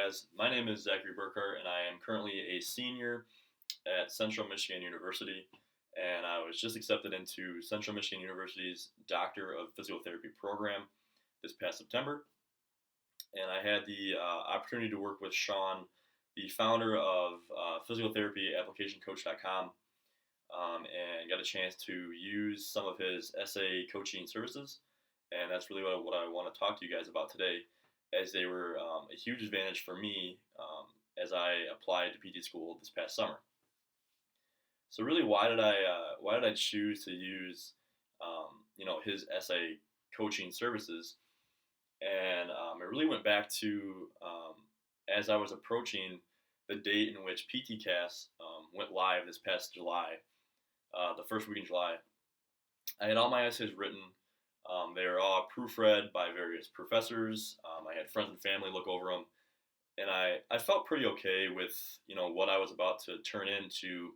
Raz. My name is Zachary Burkhart, and I am currently a senior at Central Michigan University. And I was just accepted into Central Michigan University's Doctor of Physical Therapy program this past September. And I had the opportunity to work with Sean, the founder of Physical Therapy Application Coach.com, and got a chance to use some of his SA coaching services. And that's really what I want to talk to you guys about today, as they were a huge advantage for me as I applied to PT school this past summer. So really, why did I choose to use his SA coaching services? And it really went back to as I was approaching the date in which PTCast went live this past July, the first week in July. I had all my essays written. They were all proofread by various professors. I had friends and family look over them, and I felt pretty okay with what I was about to turn into,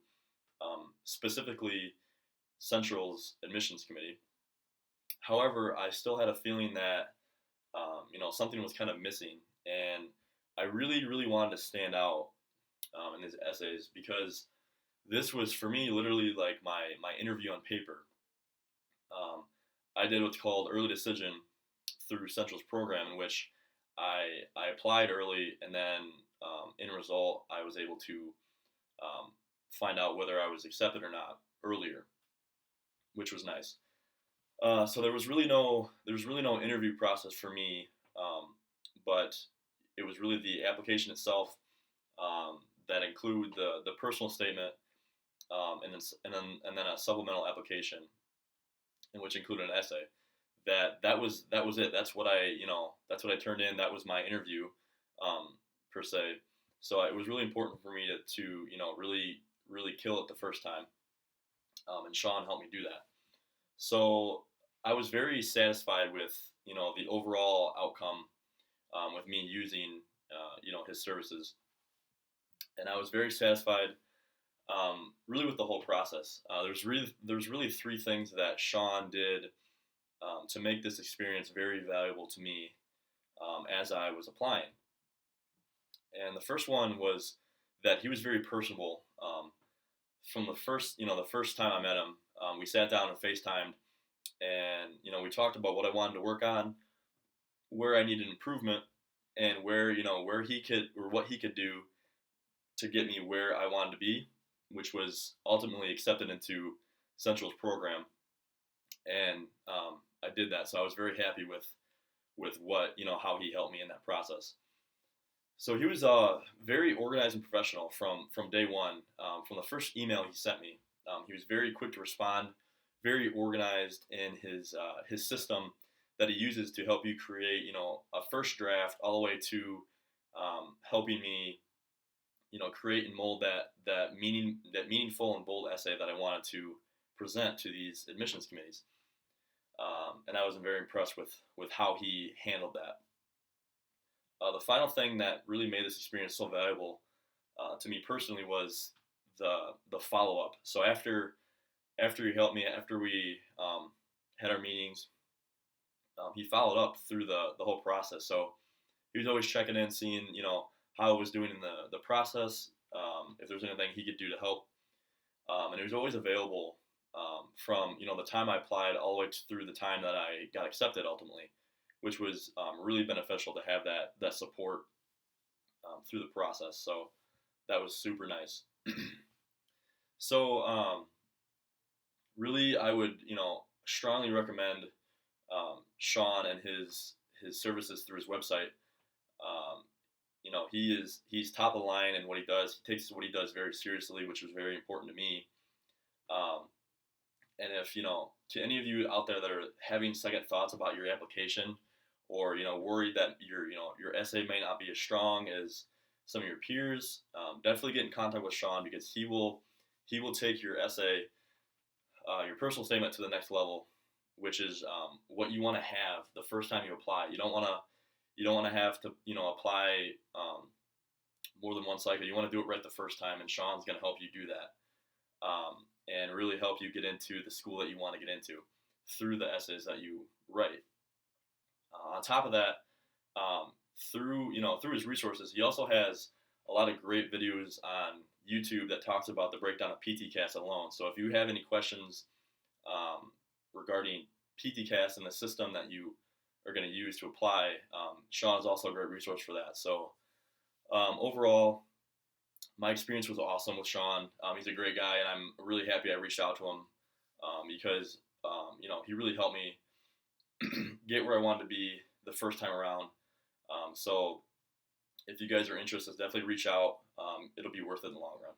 specifically Central's admissions committee. However, I still had a feeling that something was kind of missing, and I really wanted to stand out in these essays, because this was for me literally like my interview on paper. I did what's called early decision through Central's program, in which I applied early, and then in result I was able to find out whether I was accepted or not earlier, which was nice. So there was really no interview process for me, but it was really the application itself that included the personal statement, and then a supplemental application, in which included an essay. That was it. That's what I turned in. That was my interview, per se. So it was really important for me to really kill it the first time, and Sean helped me do that. So I was very satisfied with the overall outcome, with me using his services, and I was very satisfied, really with the whole process. There's really three things that Sean did to make this experience very valuable to me as I was applying. And the first one was that he was very personable. From the first time I met him, we sat down and FaceTimed, and we talked about what I wanted to work on, where I needed improvement, and where he could, or what he could do to get me where I wanted to be, which was ultimately accepted into Central's program. And I did that, so I was very happy with what how he helped me in that process. So he was very organized and professional from day one. From the first email he sent me, he was very quick to respond, very organized in his system that he uses to help you create a first draft, all the way to helping me create and mold that meaningful and bold essay that I wanted to present to these admissions committees. And I was very impressed with how he handled that. The final thing that really made this experience so valuable to me personally was the follow up. So after he helped me, after we had our meetings, he followed up through the whole process. So he was always checking in, seeing how I was doing in the process, if there's anything he could do to help, and he was always available from the time I applied all the way through the time that I got accepted ultimately, which was really beneficial to have that support through the process. So that was super nice. So really, I would strongly recommend Sean and his services through his website. He's top of the line in what he does. He takes what he does very seriously, which was very important to me. And if to any of you out there that are having second thoughts about your application, or worried that your essay may not be as strong as some of your peers, definitely get in contact with Sean, because he will take your essay, your personal statement, to the next level, which is what you want to have the first time you apply. You don't want to have to apply more than one cycle. You want to do it right the first time, and Sean's going to help you do that, and really help you get into the school that you want to get into through the essays that you write. On top of that, through his resources, he also has a lot of great videos on YouTube that talks about the breakdown of PTCast alone. So if you have any questions regarding PTCast and the system that you are going to use to apply, Sean is also a great resource for that. So overall, my experience was awesome with Sean. He's a great guy, and I'm really happy I reached out to him because he really helped me get where I wanted to be the first time around. So if you guys are interested, definitely reach out. It'll be worth it in the long run.